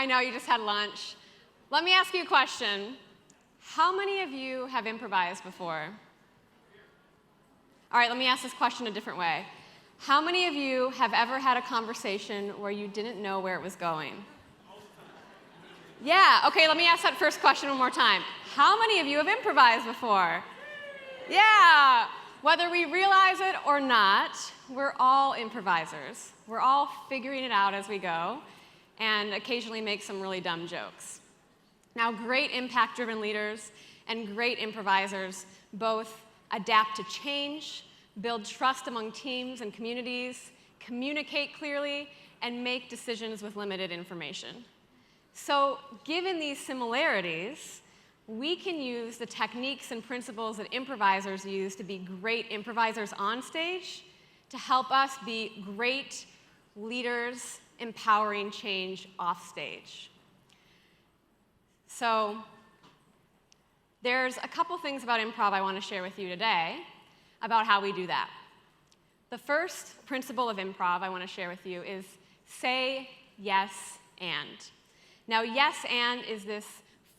I know you just had lunch. Let me ask you a question. How many of you have improvised before? All right, let me ask this question a different way. How many of you have ever had a conversation where you didn't know where it was going? Yeah, okay, let me ask that first question one more time. How many of you have improvised before? Yeah, whether we realize it or not, we're all improvisers. We're all figuring it out as we go and occasionally make some really dumb jokes. Now, great impact-driven leaders and great improvisers both adapt to change, build trust among teams and communities, communicate clearly, and make decisions with limited information. So, given these similarities, we can use the techniques and principles that improvisers use to be great improvisers on stage to help us be great leaders empowering change off stage. So, there's a couple things about improv I want to share with you today about how we do that. The first principle of improv I want to share with you is say yes and. Now, yes and is this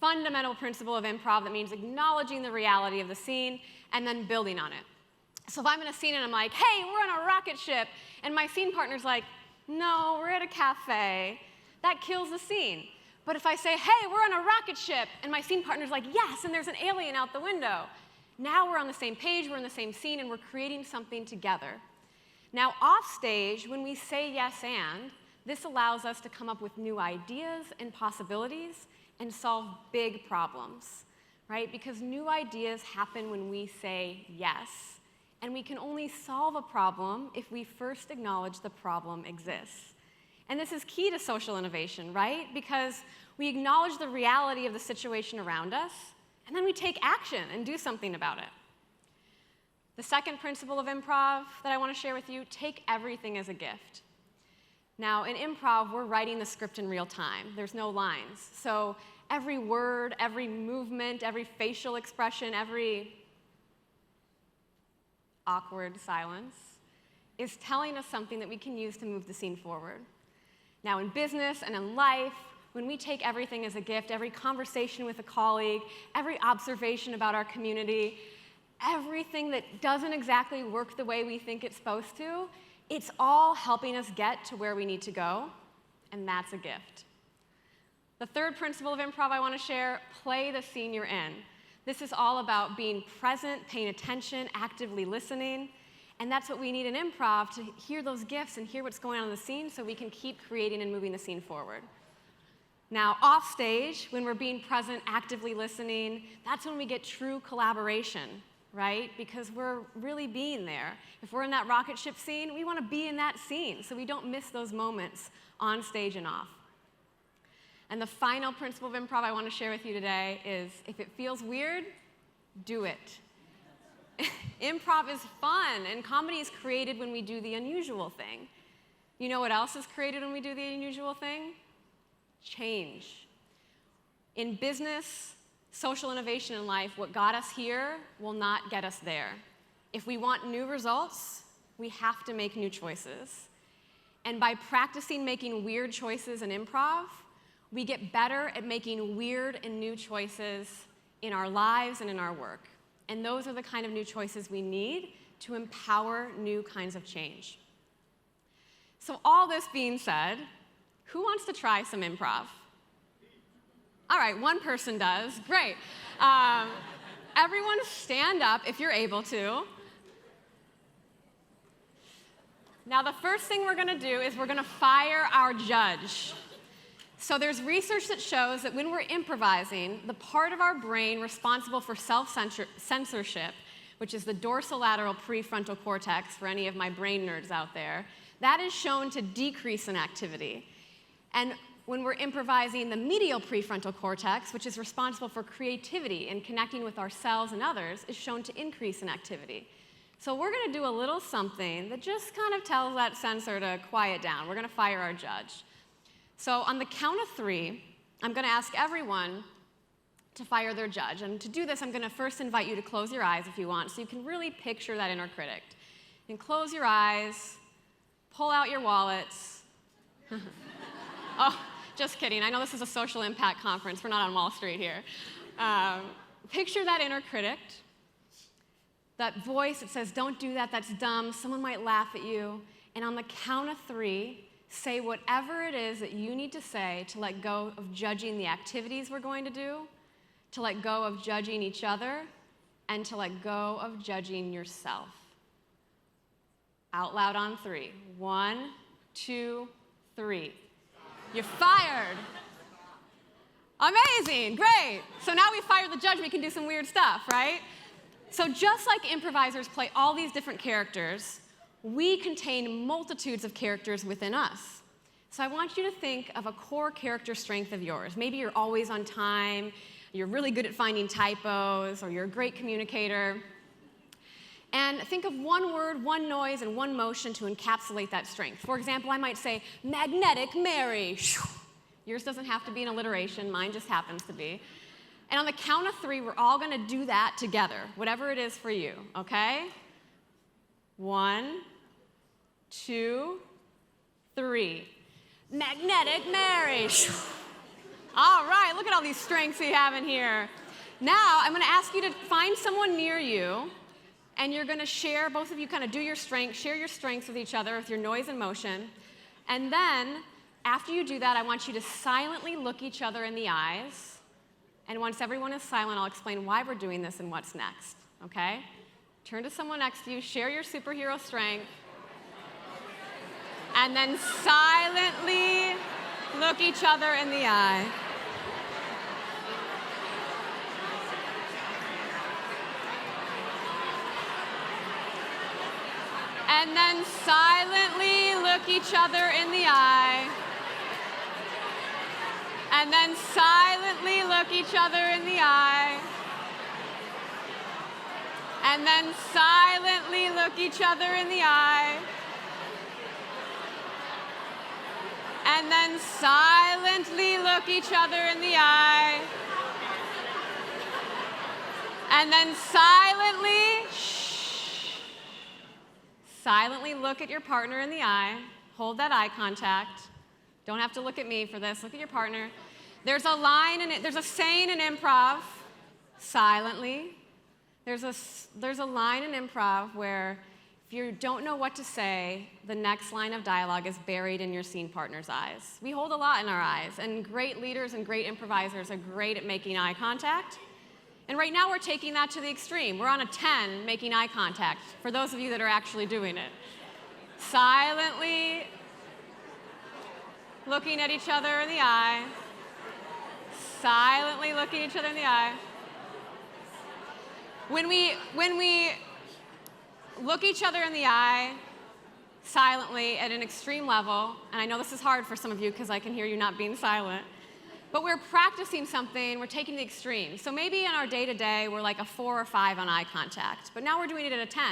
fundamental principle of improv that means acknowledging the reality of the scene and then building on it. So if I'm in a scene and I'm like, hey, we're on a rocket ship, and my scene partner's like, no, we're at a cafe, that kills the scene. But if I say, hey, we're on a rocket ship, and my scene partner's like, yes, and there's an alien out the window, now we're on the same page, we're in the same scene, and we're creating something together. Now, off stage, when we say yes and, this allows us to come up with new ideas and possibilities and solve big problems, right? Because new ideas happen when we say yes, and we can only solve a problem if we first acknowledge the problem exists. And this is key to social innovation, right? Because we acknowledge the reality of the situation around us, and then we take action and do something about it. The second principle of improv that I want to share with you, take everything as a gift. Now, in improv, we're writing the script in real time. There's no lines. So every word, every movement, every facial expression, every awkward silence is telling us something that we can use to move the scene forward. Now, in business and in life, when we take everything as a gift, every conversation with a colleague, every observation about our community, everything that doesn't exactly work the way we think it's supposed to, it's all helping us get to where we need to go, and that's a gift. The third principle of improv I want to share, play the scene you're in. This is all about being present, paying attention, actively listening, and that's what we need in improv, to hear those gifts and hear what's going on in the scene so we can keep creating and moving the scene forward. Now, off stage, when we're being present, actively listening, that's when we get true collaboration, right? Because we're really being there. If we're in that rocket ship scene, we want to be in that scene so we don't miss those moments on stage and off. And the final principle of improv I want to share with you today is, if it feels weird, do it. Improv is fun, and comedy is created when we do the unusual thing. You know what else is created when we do the unusual thing? Change. In business, social innovation in life, what got us here will not get us there. If we want new results, we have to make new choices. And by practicing making weird choices in improv, we get better at making weird and new choices in our lives and in our work. And those are the kind of new choices we need to empower new kinds of change. So all this being said, who wants to try some improv? All right, one person does. Great. Everyone stand up if you're able to. Now, the first thing we're going to do is we're going to fire our judge. So there's research that shows that when we're improvising, the part of our brain responsible for self-censorship, which is the dorsolateral prefrontal cortex, for any of my brain nerds out there, that is shown to decrease in activity. And when we're improvising, the medial prefrontal cortex, which is responsible for creativity and connecting with ourselves and others, is shown to increase in activity. So we're going to do a little something that just kind of tells that censor to quiet down. We're going to fire our judge. So on the count of 3, I'm going to ask everyone to fire their judge. And to do this, I'm going to first invite you to close your eyes if you want, so you can really picture that inner critic. And close your eyes, pull out your wallets. Oh, Just kidding. I know this is a social impact conference. We're not on Wall Street here. Picture that inner critic, that voice that says, don't do that, that's dumb, someone might laugh at you. And on the count of 3, say whatever it is that you need to say to let go of judging the activities we're going to do, to let go of judging each other, and to let go of judging yourself. Out loud on 3. 1, 2, 3. You're fired. Amazing, great. So now we fired the judge, we can do some weird stuff, right? So just like improvisers play all these different characters, we contain multitudes of characters within us. So I want you to think of a core character strength of yours. Maybe you're always on time, you're really good at finding typos, or you're a great communicator. And think of one word, one noise, and one motion to encapsulate that strength. For example, I might say, magnetic Mary. Yours doesn't have to be an alliteration, mine just happens to be. And on the count of 3, we're all gonna do that together, whatever it is for you, okay? 1, 2, 3. Magnetic Mary. All right, look at all these strengths we have in here. Now, I'm gonna ask you to find someone near you, and you're gonna share, both of you kind of do your strengths, share your strengths with each other with your noise and motion. And then, after you do that, I want you to silently look each other in the eyes. And once everyone is silent, I'll explain why we're doing this and what's next, okay? Turn to someone next to you, share your superhero strength, and then silently look each other in the eye. And then silently look each other in the eye. And then silently look each other in the eye. And then silently look each other in the eye. And then silently look each other in the eye. And then silently look at your partner in the eye. Hold that eye contact. Don't have to look at me for this. Look at your partner. There's a line in it. There's a saying in improv, silently. There's a line in improv where if you don't know what to say, the next line of dialogue is buried in your scene partner's eyes. We hold a lot in our eyes, and great leaders and great improvisers are great at making eye contact. And right now we're taking that to the extreme. We're on a 10 making eye contact, for those of you that are actually doing it. Silently looking at each other in the eye. Silently looking each other in the eye. When we look each other in the eye silently at an extreme level, and I know this is hard for some of you because I can hear you not being silent, but we're practicing something, we're taking the extreme. So maybe in our day-to-day, we're like a 4 or 5 on eye contact, but now we're doing it at a 10,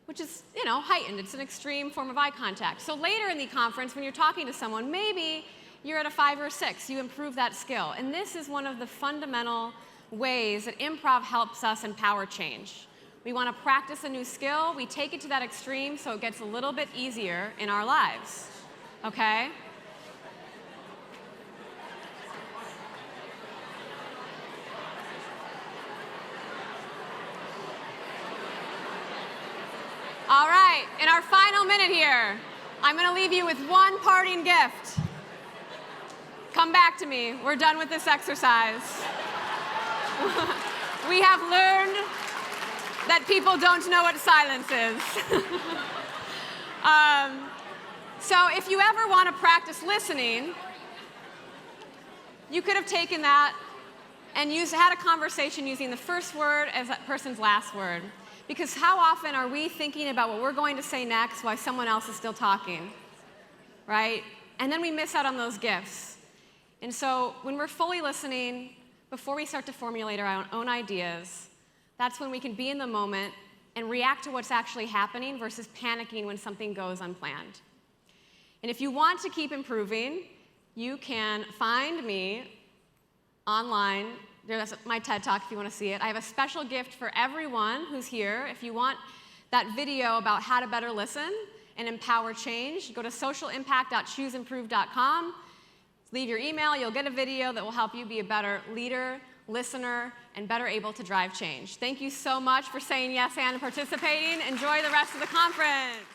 which is, heightened. It's an extreme form of eye contact. So later in the conference, when you're talking to someone, maybe you're at a 5 or 6, you improve that skill. And this is one of the fundamental ways that improv helps us empower change. We want to practice a new skill, we take it to that extreme so it gets a little bit easier in our lives, okay? All right, in our final minute here, I'm going to leave you with one parting gift. Come back to me. We're done with this exercise. We have learned that people don't know what silence is. So if you ever want to practice listening, you could have taken that and had a conversation using the first word as that person's last word. Because how often are we thinking about what we're going to say next while someone else is still talking, right? And then we miss out on those gifts. And so when we're fully listening, before we start to formulate our own ideas, that's when we can be in the moment and react to what's actually happening versus panicking when something goes unplanned. And if you want to keep improving, you can find me online. There's my TED Talk if you want to see it. I have a special gift for everyone who's here. If you want that video about how to better listen and empower change, go to socialimpact.chooseimprove.com. Leave your email, you'll get a video that will help you be a better leader, listener, and better able to drive change. Thank you so much for saying yes and participating. Enjoy the rest of the conference.